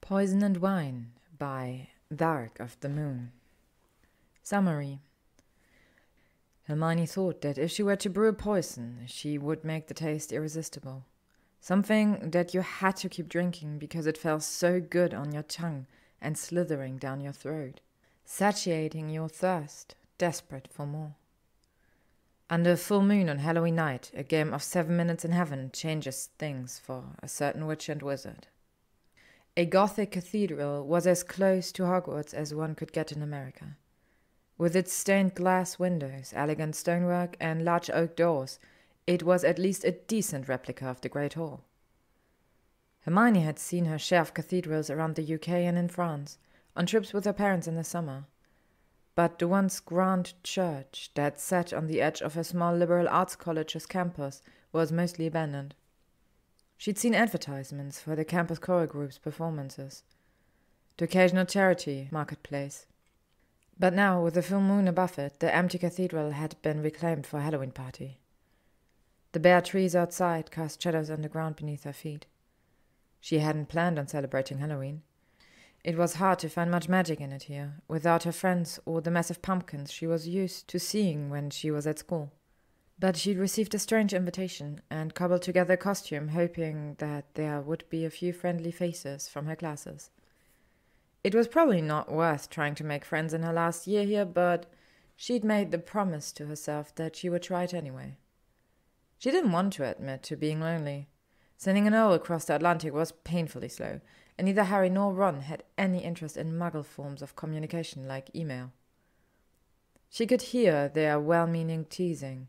Poison and Wine by DarkoftheMoon. Summary. Hermione thought that if she were to brew a poison, she would make the taste irresistible. Something that you had to keep drinking because it felt so good on your tongue and slithering down your throat, satiating your thirst, desperate for more. Under a full moon on Halloween night, a game of 7 minutes in heaven changes things for a certain witch and wizard. A Gothic cathedral was as close to Hogwarts as one could get in America. With its stained glass windows, elegant stonework, and large oak doors, it was at least a decent replica of the Great Hall. Hermione had seen her share of cathedrals around the UK and in France, on trips with her parents in the summer. But the once grand church that sat on the edge of a small liberal arts college's campus was mostly abandoned. She'd seen advertisements for the campus choral group's performances, the occasional charity marketplace. But now, with the full moon above it, the empty cathedral had been reclaimed for a Halloween party. The bare trees outside cast shadows on the ground beneath her feet. She hadn't planned on celebrating Halloween. It was hard to find much magic in it here, without her friends or the massive pumpkins she was used to seeing when she was at school. But she'd received a strange invitation and cobbled together a costume, hoping that there would be a few friendly faces from her classes. It was probably not worth trying to make friends in her last year here, but she'd made the promise to herself that she would try it anyway. She didn't want to admit to being lonely. Sending an owl across the Atlantic was painfully slow, and neither Harry nor Ron had any interest in muggle forms of communication like email. She could hear their well-meaning teasing.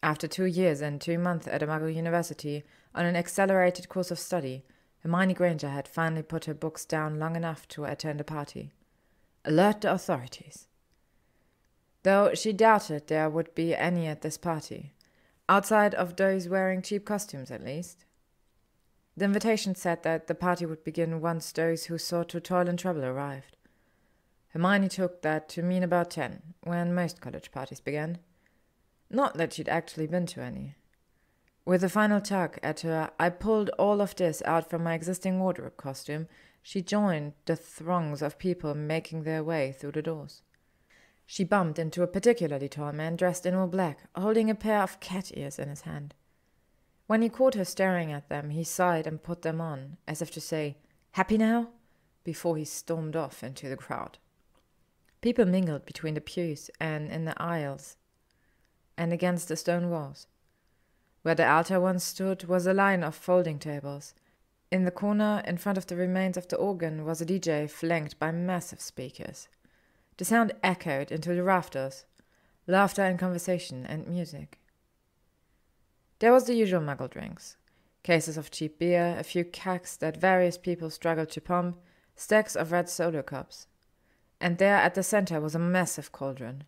After 2 years and 2 months at a Muggle university on an accelerated course of study, Hermione Granger had finally put her books down long enough to attend a party. Alert the authorities. Though she doubted there would be any at this party, outside of those wearing cheap costumes at least. The invitation said that the party would begin once those who sought to toil and trouble arrived. Hermione took that to mean about 10, when most college parties began. Not that she'd actually been to any. With a final tug at her "I pulled all of this out from my existing wardrobe" costume, she joined the throngs of people making their way through the doors. She bumped into a particularly tall man dressed in all black, holding a pair of cat ears in his hand. When he caught her staring at them, he sighed and put them on, as if to say, "Happy now?" before he stormed off into the crowd. People mingled between the pews and in the aisles, and against the stone walls. Where the altar once stood was a line of folding tables. In the corner, in front of the remains of the organ, was a DJ flanked by massive speakers. The sound echoed into the rafters, laughter and conversation and music. There was the usual Muggle drinks, cases of cheap beer, a few kegs that various people struggled to pump, stacks of red solo cups. And there at the center was a massive cauldron.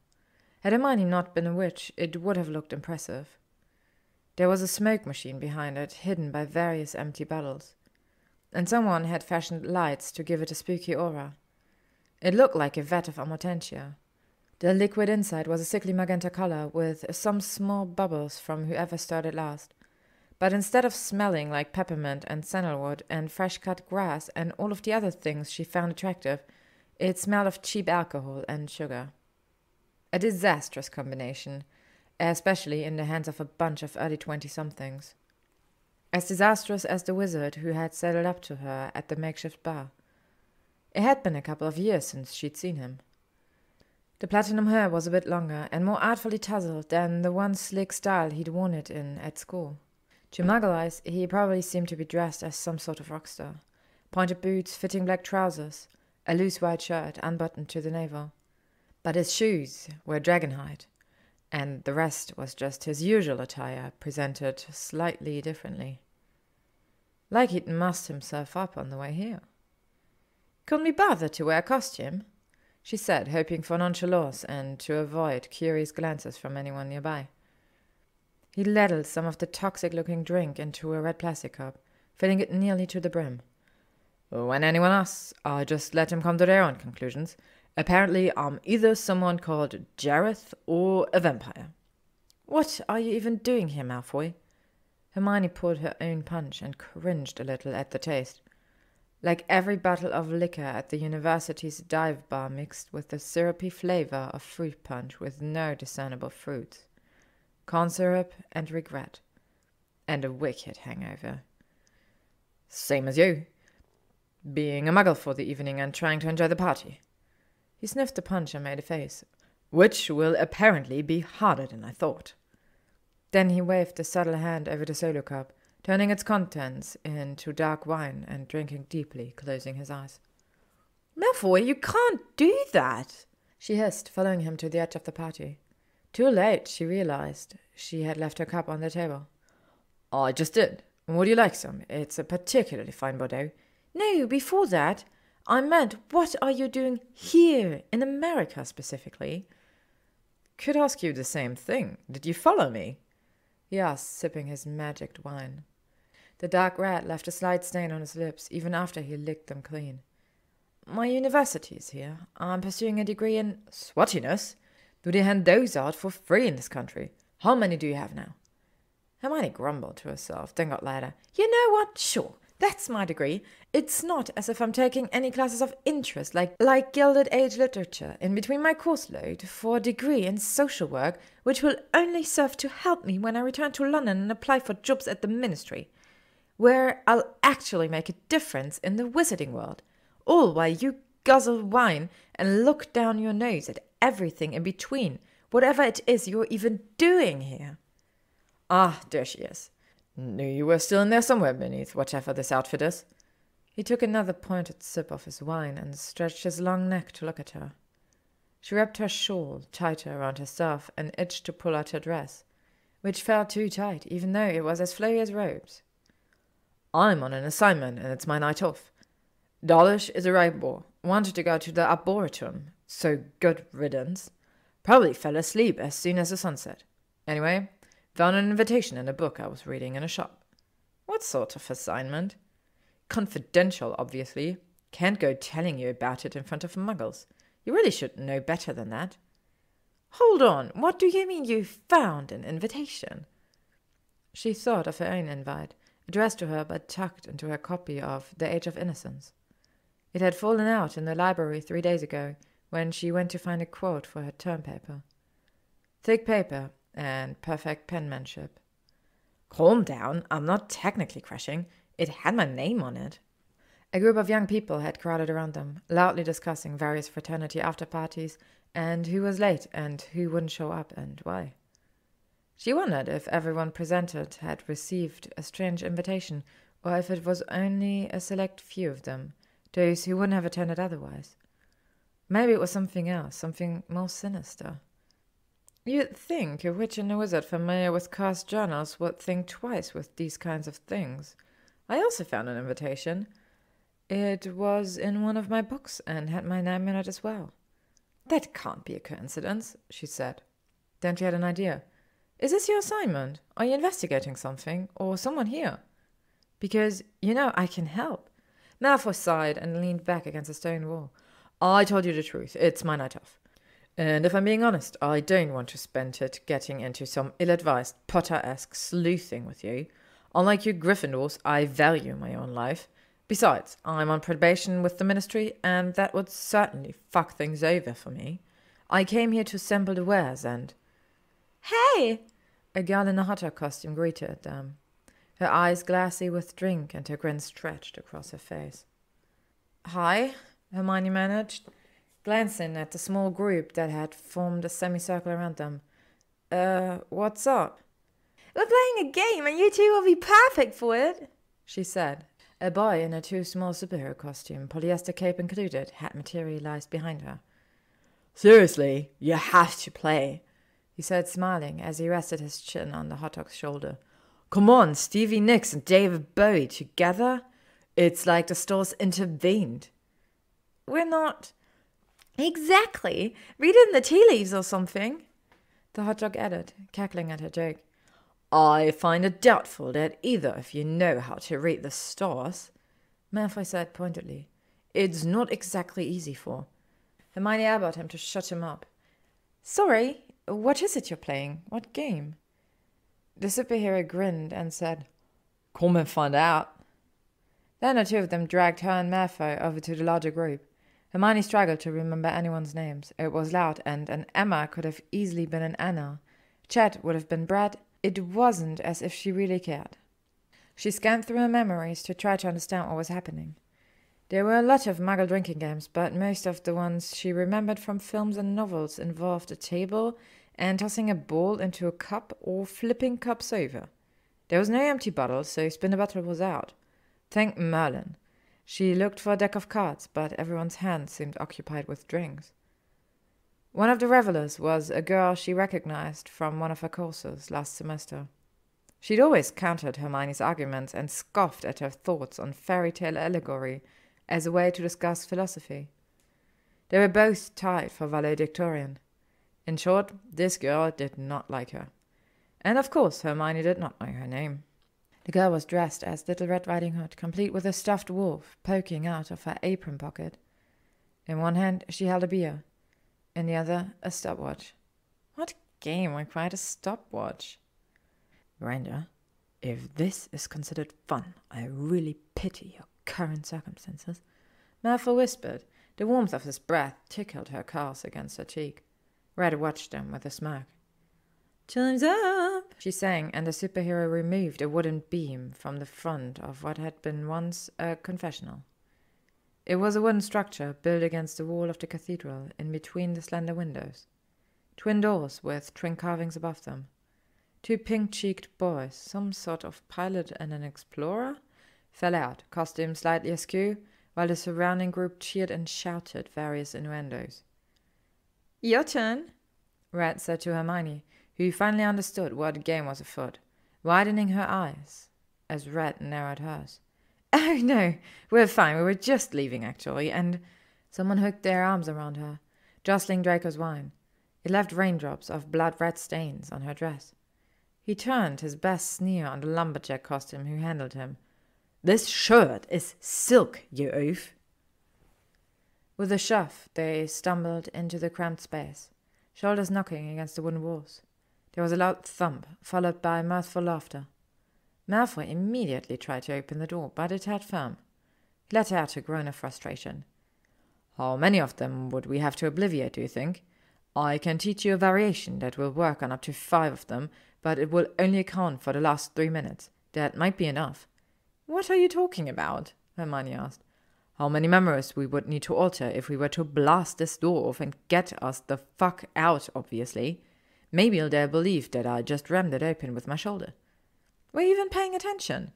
Had Hermione not been a witch, it would have looked impressive. There was a smoke machine behind it, hidden by various empty bottles, and someone had fashioned lights to give it a spooky aura. It looked like a vat of amortentia. The liquid inside was a sickly magenta color, with some small bubbles from whoever stirred it last. But instead of smelling like peppermint and sandalwood and fresh-cut grass and all of the other things she found attractive, it smelled of cheap alcohol and sugar. A disastrous combination, especially in the hands of a bunch of early 20-somethings. As disastrous as the wizard who had saddled up to her at the makeshift bar. It had been a couple of years since she'd seen him. The platinum hair was a bit longer and more artfully tousled than the one slick style he'd worn it in at school. To Muggle eyes, he probably seemed to be dressed as some sort of rock star. Pointed boots, fitting black trousers, a loose white shirt unbuttoned to the navel. But his shoes were dragonhide, and the rest was just his usual attire, presented slightly differently. Like he'd mussed himself up on the way here. "Couldn't be bothered to wear a costume," she said, hoping for nonchalance and to avoid curious glances from anyone nearby. He ladled some of the toxic-looking drink into a red plastic cup, filling it nearly to the brim. "When anyone asks, I'll just let them come to their own conclusions. Apparently, I'm either someone called Jareth or a vampire." "What are you even doing here, Malfoy?" Hermione poured her own punch and cringed a little at the taste. like every bottle of liquor at the university's dive bar mixed with the syrupy flavor of fruit punch with no discernible fruits, corn syrup and regret, and a wicked hangover. Same as you, being a muggle for the evening and trying to enjoy the party. He sniffed the punch and made a face, which will apparently be harder than I thought. Then he waved a subtle hand over the solo cup, turning its contents into dark wine and drinking deeply, closing his eyes. Malfoy, you can't do that, she hissed, following him to the edge of the party. Too late, she realized she had left her cup on the table. I just did. Would you like some? It's a particularly fine Bordeaux. No, before that, I meant, what are you doing here, in America specifically? Could ask you the same thing. Did you follow me? He asked, sipping his magicked wine. The dark red left a slight stain on his lips, even after he licked them clean. My university's here. I'm pursuing a degree in swottiness. Do they hand those out for free in this country? How many do you have now? Hermione grumbled to herself, then got louder. You know what? Sure, that's my degree. It's not as if I'm taking any classes of interest, like Gilded Age literature, in between my course load for a degree in social work, which will only serve to help me when I return to London and apply for jobs at the ministry, where I'll actually make a difference in the wizarding world, all while you guzzle wine and look down your nose at everything in between, whatever it is you're even doing here. Ah, there she is. Knew you were still in there somewhere beneath whatever this outfit is. He took another pointed sip of his wine and stretched his long neck to look at her. She wrapped her shawl tighter around herself and itched to pull out her dress, which felt too tight, even though it was as flowy as robes. I'm on an assignment, and it's my night off. Dawlish is a rabble. Wanted to go to the arboretum, so good riddance. Probably fell asleep as soon as the sun set. Anyway, found an invitation in a book I was reading in a shop. What sort of assignment? Confidential, obviously. Can't go telling you about it in front of muggles. You really should know better than that. Hold on, what do you mean you found an invitation? She thought of her own invite, addressed to her but tucked into her copy of The Age of Innocence. It had fallen out in the library 3 days ago, when she went to find a quote for her term paper. Thick paper and perfect penmanship. Calm down, I'm not technically crashing. It had my name on it. A group of young people had crowded around them, loudly discussing various fraternity after-parties, and who was late and who wouldn't show up and why. She wondered if everyone presented had received a strange invitation, or if it was only a select few of them, those who wouldn't have attended otherwise. Maybe it was something else, something more sinister. You'd think a witch and a wizard familiar with cursed journals would think twice with these kinds of things. I also found an invitation. It was in one of my books and had my name in it as well. That can't be a coincidence, she said. Then she had an idea. Is this your assignment? Are you investigating something, or someone here? Because, I can help. Malfoy sighed and leaned back against a stone wall. I told you the truth. It's my night off. And if I'm being honest, I don't want to spend it getting into some ill-advised Potter-esque sleuthing with you. Unlike you Gryffindors, I value my own life. Besides, I'm on probation with the ministry, and that would certainly fuck things over for me. I came here to sample the wares and... Hey! A girl in a hot dog costume greeted them, her eyes glassy with drink and her grin stretched across her face. Hi, Hermione managed, glancing at the small group that had formed a semicircle around them. What's up? We're playing a game and you two will be perfect for it, she said. A boy in a too small superhero costume, polyester cape included, had materialized behind her. Seriously, you have to play, he said, smiling as he rested his chin on the hot dog's shoulder. Come on, Stevie Nicks and David Bowie together? It's like the stores intervened. We're not... Exactly. Read in the tea leaves or something, the hot dog added, cackling at her joke. I find it doubtful that either of you know how to read the stars, Malfoy said pointedly. It's not exactly easy for. Hermione elbowed him to shut him up. Sorry, what is it you're playing? What game? The superhero grinned and said, Come and find out. Then the two of them dragged her and Malfoy over to the larger group. Hermione struggled to remember anyone's names. It was loud, and an Emma could have easily been an Anna. Chet would have been Brad. It wasn't as if she really cared. She scanned through her memories to try to understand what was happening. There were a lot of Muggle drinking games, but most of the ones she remembered from films and novels involved a table and tossing a ball into a cup or flipping cups over. There was no empty bottle, so spin the bottle was out. Thank Merlin. She looked for a deck of cards, but everyone's hands seemed occupied with drinks. One of the revelers was a girl she recognized from one of her courses last semester. She'd always countered Hermione's arguments and scoffed at her thoughts on fairy tale allegory as a way to discuss philosophy. They were both tied for valedictorian. In short, this girl did not like her. And of course Hermione did not know her name. The girl was dressed as Little Red Riding Hood, complete with a stuffed wolf poking out of her apron pocket. In one hand she held a beer, in the other a stopwatch. What game required a stopwatch? Miranda, if this is considered fun, I really pity your current circumstances, Malfoy whispered. The warmth of his breath tickled her curls against her cheek. Red watched him with a smirk. "Time's up," she sang, and the superhero removed a wooden beam from the front of what had been once a confessional. It was a wooden structure built against the wall of the cathedral in between the slender windows. Twin doors with twin carvings above them. Two pink-cheeked boys, some sort of pilot and an explorer, fell out, costume slightly askew, while the surrounding group cheered and shouted various innuendos. "Your turn," Red said to Hermione, who finally understood what game was afoot, widening her eyes as Red narrowed hers. "Oh, no, we're fine. We were just leaving, actually," and someone hooked their arms around her, jostling Draco's wine. It left raindrops of blood-red stains on her dress. He turned his best sneer on the lumberjack costume who handled him. "This shirt is silk, you oaf." With a shove, they stumbled into the cramped space, shoulders knocking against the wooden walls. There was a loud thump, followed by mirthful laughter. Malfoy immediately tried to open the door, but it held firm. He let out a groan of frustration. "How many of them would we have to obliviate, do you think? I can teach you a variation that will work on up to 5 of them, but it will only account for the last 3 minutes. That might be enough." "What are you talking about?" Hermione asked. "How many memories we would need to alter if we were to blast this door off and get us the fuck out, obviously. Maybe they'll believe that I just rammed it open with my shoulder." "Were you even paying attention?"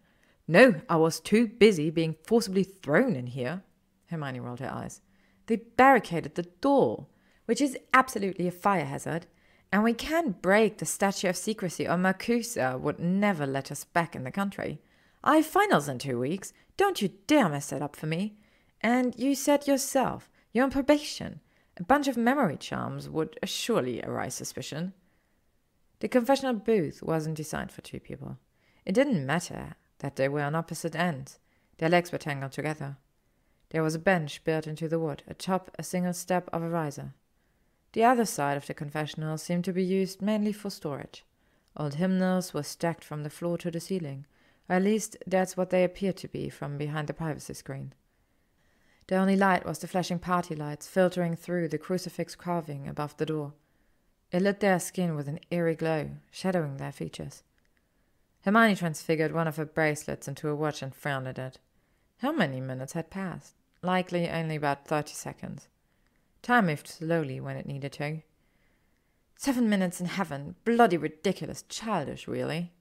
"No, I was too busy being forcibly thrown in here." Hermione rolled her eyes. "They barricaded the door, which is absolutely a fire hazard, and we can't break the statute of secrecy or Marcusa would never let us back in the country. I have finals in 2 weeks. Don't you dare mess that up for me. And you said yourself, you're on probation. A bunch of memory charms would surely arouse suspicion." The confessional booth wasn't designed for 2 people. It didn't matter that they were on opposite ends. Their legs were tangled together. There was a bench built into the wood, atop a single step of a riser. The other side of the confessional seemed to be used mainly for storage. Old hymnals were stacked from the floor to the ceiling, or at least that's what they appeared to be from behind the privacy screen. The only light was the flashing party lights filtering through the crucifix carving above the door. It lit their skin with an eerie glow, shadowing their features. Hermione transfigured one of her bracelets into a watch and frowned at it. How many minutes had passed? Likely only about 30 seconds. Time moved slowly when it needed to. 7 minutes in heaven. Bloody ridiculous. Childish, really.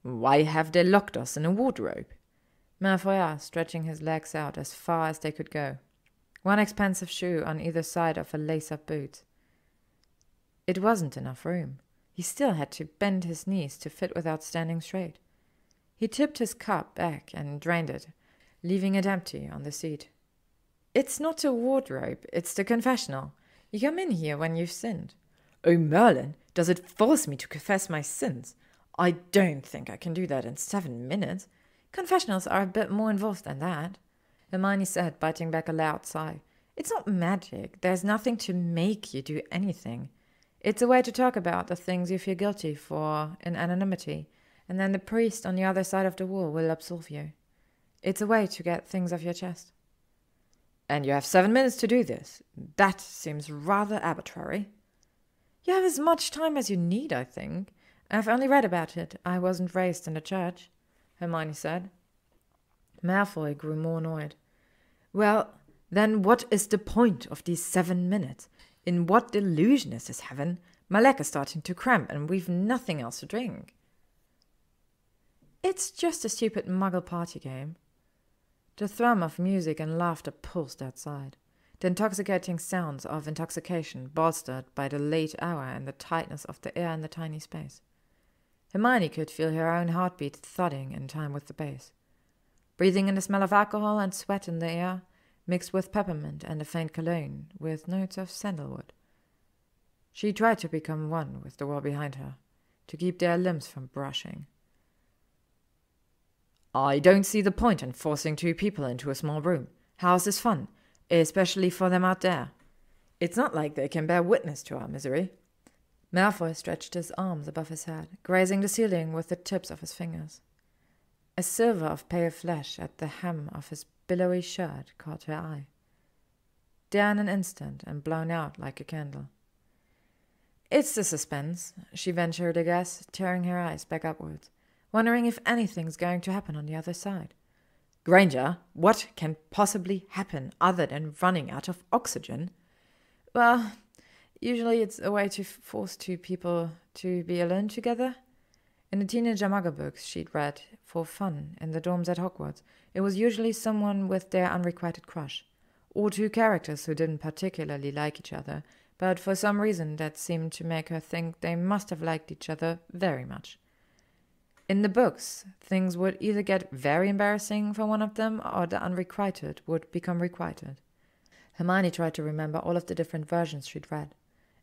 "Why have they locked us in a wardrobe?" Malfoy asked, stretching his legs out as far as they could go. One expensive shoe on either side of a lace-up boot. It wasn't enough room. He still had to bend his knees to fit without standing straight. He tipped his cup back and drained it, leaving it empty on the seat. "It's not a wardrobe, it's the confessional. You come in here when you've sinned." "Oh, Merlin, does it force me to confess my sins? I don't think I can do that in 7 minutes. Confessionals are a bit more involved than that," Hermione said, biting back a loud sigh. "It's not magic. There's nothing to make you do anything. It's a way to talk about the things you feel guilty for in anonymity, and then the priest on the other side of the wall will absolve you. It's a way to get things off your chest. And you have 7 minutes to do this. That seems rather arbitrary. You have as much time as you need, I think. I've only read about it. I wasn't raised in the church, Hermione said. Malfoy grew more annoyed. Well, then what is the point of these 7 minutes? In what delusion is this heaven? My leg is starting to cramp and we've nothing else to drink. It's just a stupid muggle party game. The thrum of music and laughter pulsed outside. The intoxicating sounds of intoxication bolstered by the late hour and the tightness of the air in the tiny space. Hermione could feel her own heartbeat thudding in time with the bass. Breathing in the smell of alcohol and sweat in the air, mixed with peppermint and a faint cologne, with notes of sandalwood. She tried to become one with the world behind her, to keep their limbs from brushing. I don't see the point in forcing 2 people into a small room. How's this fun? Especially for them out there. It's not like they can bear witness to our misery. Malfoy stretched his arms above his head, grazing the ceiling with the tips of his fingers. A silver of pale flesh at the hem of his billowy shirt caught her eye. There in an instant and blown out like a candle. It's the suspense, she ventured a guess, tearing her eyes back upwards, wondering if anything's going to happen on the other side. Granger, what can possibly happen other than running out of oxygen? Well, usually it's a way to force 2 people to be alone together. In the teenager muggle books she'd read for fun in the dorms at Hogwarts, it was usually someone with their unrequited crush, or 2 characters who didn't particularly like each other, but for some reason that seemed to make her think they must have liked each other very much. In the books, things would either get very embarrassing for one of them, or the unrequited would become requited. Hermione tried to remember all of the different versions she'd read,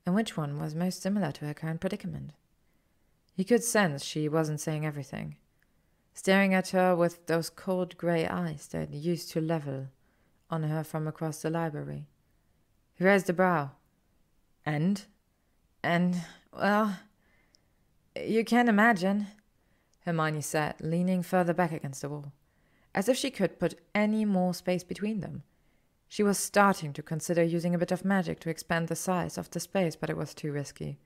and which one was most similar to her current predicament. He could sense she wasn't saying everything, staring at her with those cold grey eyes that used to level on her from across the library. He raised a brow. And, well, you can imagine, Hermione said, leaning further back against the wall, as if she could put any more space between them. She was starting to consider using a bit of magic to expand the size of the space, but it was too risky.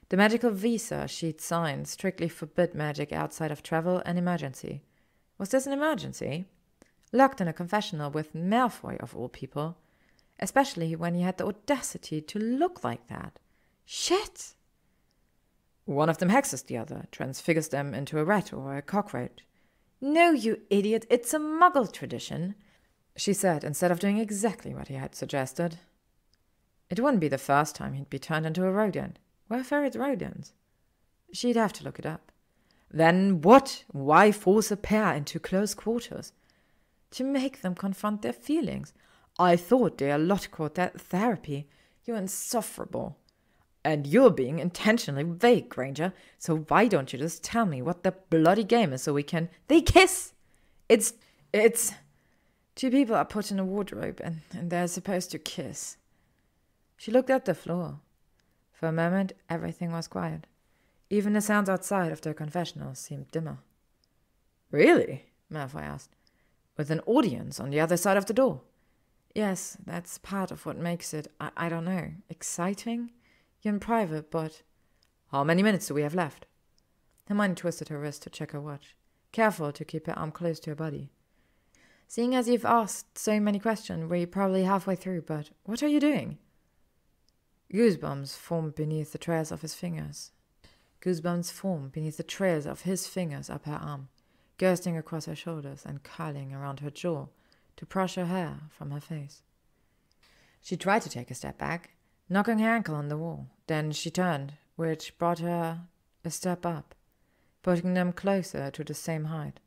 The magical visa she'd signed strictly forbid magic outside of travel and emergency. Was this an emergency? Locked in a confessional with Malfoy, of all people. Especially when he had the audacity to look like that. Shit! One of them hexes the other, transfigures them into a rat or a cockroach. No, you idiot, it's a muggle tradition, she said, instead of doing exactly what he had suggested. It wouldn't be the first time he'd be turned into a rodent. Where are ferret rodents? She'd have to look it up. Then what? Why force a pair into close quarters? To make them confront their feelings. I thought their lot called that therapy. You're insufferable. And you're being intentionally vague, Granger, so why don't you just tell me what the bloody game is so we can— They kiss! It's— 2 people are put in a wardrobe and they're supposed to kiss. She looked at the floor. For a moment, everything was quiet. Even the sounds outside of their confessional seemed dimmer. Really? Malfoy asked. With an audience on the other side of the door? Yes, that's part of what makes it, I don't know, exciting? You're in private, but— How many minutes do we have left? Hermione twisted her wrist to check her watch, careful to keep her arm close to her body. Seeing as you've asked so many questions, we're probably halfway through, but what are you doing? Goosebumps formed beneath the trails of his fingers. Goosebumps formed beneath the trails of his fingers up her arm, bursting across her shoulders and curling around her jaw to brush her hair from her face. She tried to take a step back, knocking her ankle on the wall. Then she turned, which brought her a step up, putting them closer to the same height.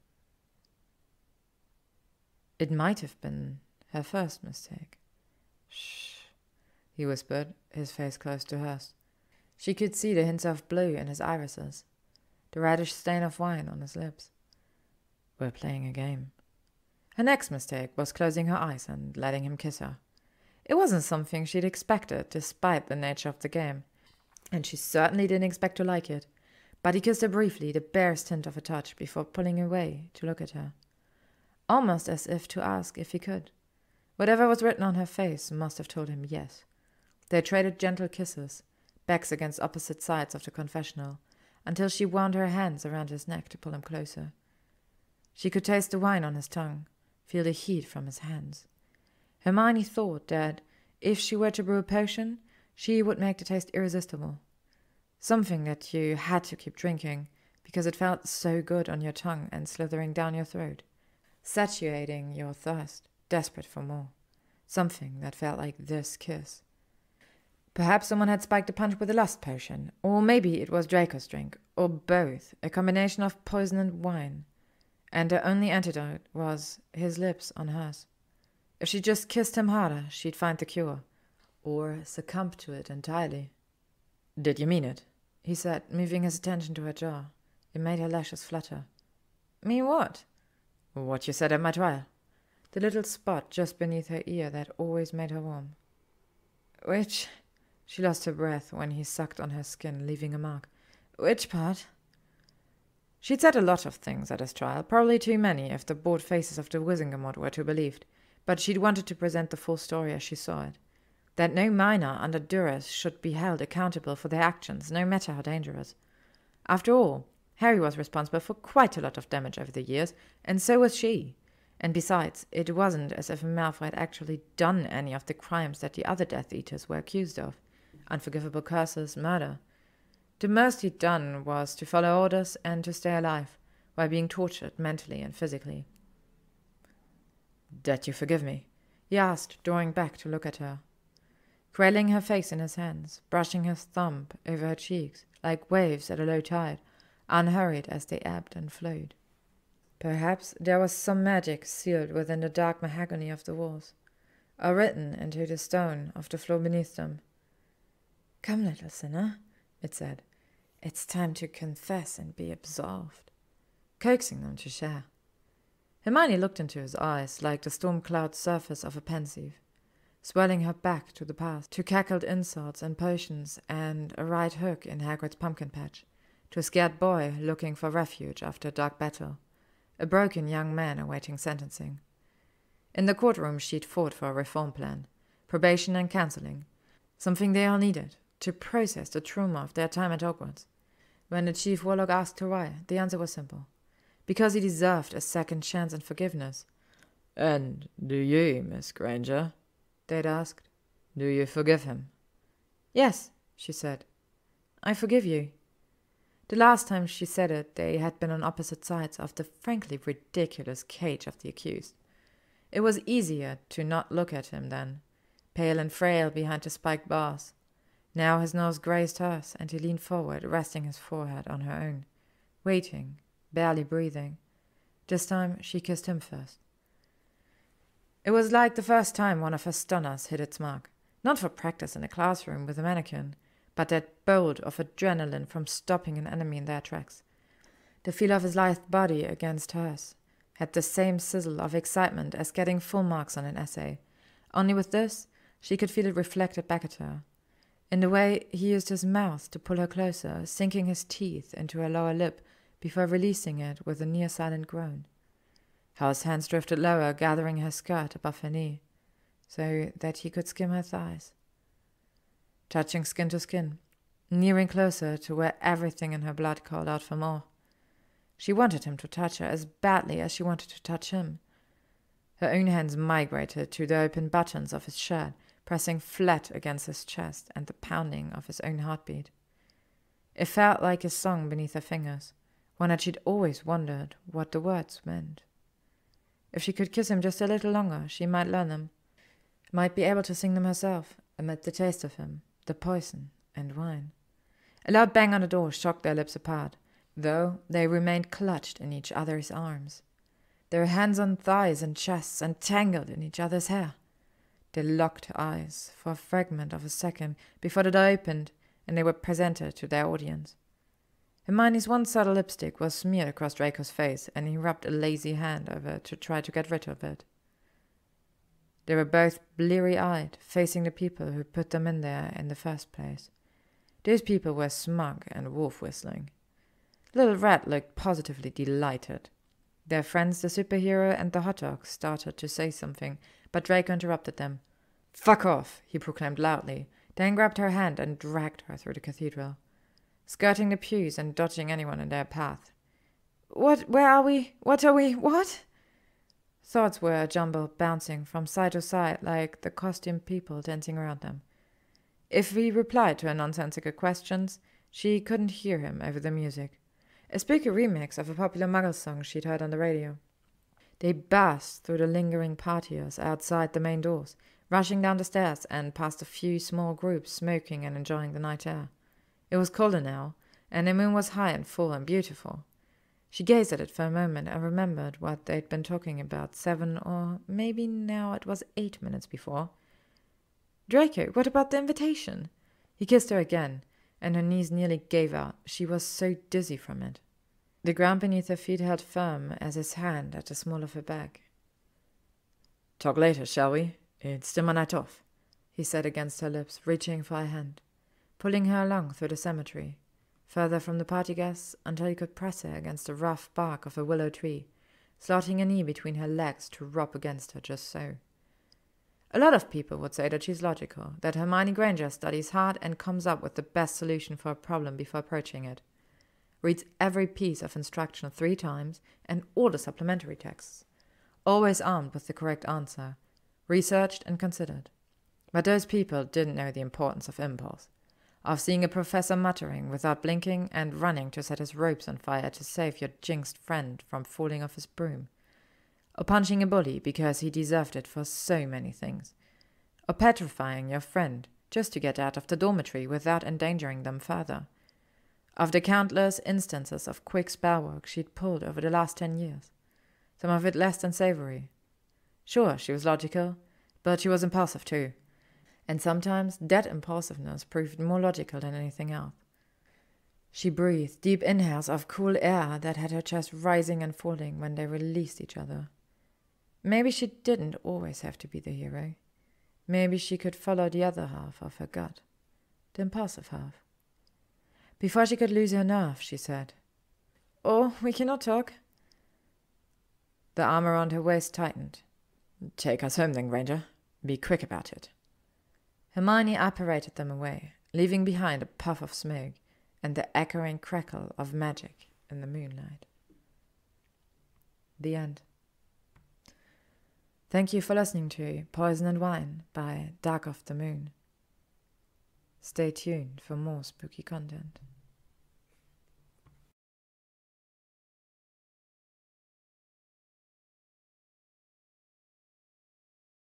It might have been her first mistake. Shh, he whispered, his face close to hers. She could see the hints of blue in his irises, the reddish stain of wine on his lips. We're playing a game. Her next mistake was closing her eyes and letting him kiss her. It wasn't something she'd expected, despite the nature of the game, and she certainly didn't expect to like it. But he kissed her briefly, the barest hint of a touch, before pulling away to look at her. almost as if to ask if he could. Whatever was written on her face must have told him yes. They traded gentle kisses, backs against opposite sides of the confessional, until she wound her hands around his neck to pull him closer. She could taste the wine on his tongue, feel the heat from his hands. Hermione thought that, if she were to brew a potion, she would make the taste irresistible. Something that you had to keep drinking, because it felt so good on your tongue and slithering down your throat, satiating your thirst, desperate for more. Something that felt like this kiss. Perhaps someone had spiked a punch with a lust potion, or maybe it was Draco's drink, or both, a combination of poison and wine. And her only antidote was his lips on hers. If she just kissed him harder, she'd find the cure, or succumb to it entirely. "Did you mean it?" he said, moving his attention to her jaw. It made her lashes flutter. "Mean what?" "What you said at my trial." The little spot just beneath her ear that always made her warm. "Which?" She lost her breath when he sucked on her skin, leaving a mark. "Which part?" She'd said a lot of things at his trial, probably too many if the bored faces of the Wizengamot were to be believed, but she'd wanted to present the full story as she saw it. That no minor under duress should be held accountable for their actions, no matter how dangerous. After all, Harry was responsible for quite a lot of damage over the years, and so was she. And besides, it wasn't as if Malfoy had actually done any of the crimes that the other Death Eaters were accused of. Unforgivable curses, murder. The most he'd done was to follow orders and to stay alive, while being tortured mentally and physically. "That you forgive me?" he asked, drawing back to look at her. Cradling her face in his hands, brushing his thumb over her cheeks, like waves at a low tide, unhurried as they ebbed and flowed. Perhaps there was some magic sealed within the dark mahogany of the walls, or written into the stone of the floor beneath them. "Come, little sinner," it said. "It's time to confess and be absolved," coaxing them to share. Hermione looked into his eyes like the storm-cloud surface of a pensieve, swelling her back to the past, to cackled insults and potions and a right hook in Hagrid's pumpkin patch, to a scared boy looking for refuge after a dark battle, a broken young man awaiting sentencing. In the courtroom she'd fought for a reform plan, probation and counseling, something they all needed, to process the trauma of their time at Hogwarts. When the Chief Warlock asked her why, the answer was simple. Because he deserved a second chance and forgiveness. "And do you, Miss Granger?" they'd asked. "Do you forgive him?" "Yes," she said. "I forgive you." The last time she said it, they had been on opposite sides of the frankly ridiculous cage of the accused. It was easier to not look at him then, pale and frail behind the spiked bars. Now his nose grazed hers, and he leaned forward, resting his forehead on her own, waiting, barely breathing. This time she kissed him first. It was like the first time one of her stunners hit its mark, not for practice in a classroom with a mannequin, but that bolt of adrenaline from stopping an enemy in their tracks. The feel of his lithe body against hers had the same sizzle of excitement as getting full marks on an essay. Only with this, she could feel it reflected back at her. In the way he used his mouth to pull her closer, sinking his teeth into her lower lip before releasing it with a near-silent groan. How his hands drifted lower, gathering her skirt above her knee, so that he could skim her thighs. Touching skin to skin, nearing closer to where everything in her blood called out for more. She wanted him to touch her as badly as she wanted to touch him. Her own hands migrated to the open buttons of his shirt, pressing flat against his chest and the pounding of his own heartbeat. It felt like his song beneath her fingers, one that she'd always wondered what the words meant. If she could kiss him just a little longer, she might learn them, might be able to sing them herself, amid the taste of him, the poison and wine. A loud bang on the door shocked their lips apart, though they remained clutched in each other's arms, their hands on thighs and chests and tangled in each other's hair. They locked eyes for a fragment of a second before the door opened and they were presented to their audience. Hermione's one subtle lipstick was smeared across Draco's face, and he rubbed a lazy hand over it to try to get rid of it. They were both bleary-eyed, facing the people who put them in there in the first place. Those people were smug and wolf-whistling. Little Red looked positively delighted. Their friends, the superhero and the hot dog, started to say something, but Draco interrupted them. "Fuck off," he proclaimed loudly, then grabbed her hand and dragged her through the cathedral, skirting the pews and dodging anyone in their path. "What? Where are we? What are we? What?" Thoughts were a jumble, bouncing from side to side like the costumed people dancing around them. If he replied to her nonsensical questions, she couldn't hear him over the music. A spooky remix of a popular Muggle song she'd heard on the radio. They burst through the lingering partiers outside the main doors, rushing down the stairs and past a few small groups smoking and enjoying the night air. It was colder now, and the moon was high and full and beautiful. She gazed at it for a moment and remembered what they'd been talking about 7 or maybe now it was 8 minutes before. "Draco, what about the invitation?" He kissed her again, and her knees nearly gave out. She was so dizzy from it. The ground beneath her feet held firm as his hand at the small of her back. "Talk later, shall we? It's still my night off," he said against her lips, reaching for her hand, pulling her along through the cemetery, further from the party guests until he could press her against the rough bark of a willow tree, slotting a knee between her legs to rub against her just so. A lot of people would say that she's logical, that Hermione Granger studies hard and comes up with the best solution for a problem before approaching it, reads every piece of instruction 3 times and all the supplementary texts, always armed with the correct answer, researched and considered. But those people didn't know the importance of impulse, of seeing a professor muttering without blinking and running to set his robes on fire to save your jinxed friend from falling off his broom, or punching a bully because he deserved it for so many things, or petrifying your friend just to get out of the dormitory without endangering them further, of the countless instances of quick spell work she'd pulled over the last 10 years, some of it less than savory. Sure, she was logical, but she was impulsive too, and sometimes that impulsiveness proved more logical than anything else. She breathed deep inhales of cool air that had her chest rising and falling when they released each other. Maybe she didn't always have to be the hero. Maybe she could follow the other half of her gut, the impulsive half. Before she could lose her nerve, she said, "Oh, we cannot talk." The arm around her waist tightened. "Take us home then, Granger. Be quick about it." Hermione apparated them away, leaving behind a puff of smoke and the echoing crackle of magic in the moonlight. The end. Thank you for listening to Poison and Wine by DarkoftheMoon. Stay tuned for more spooky content.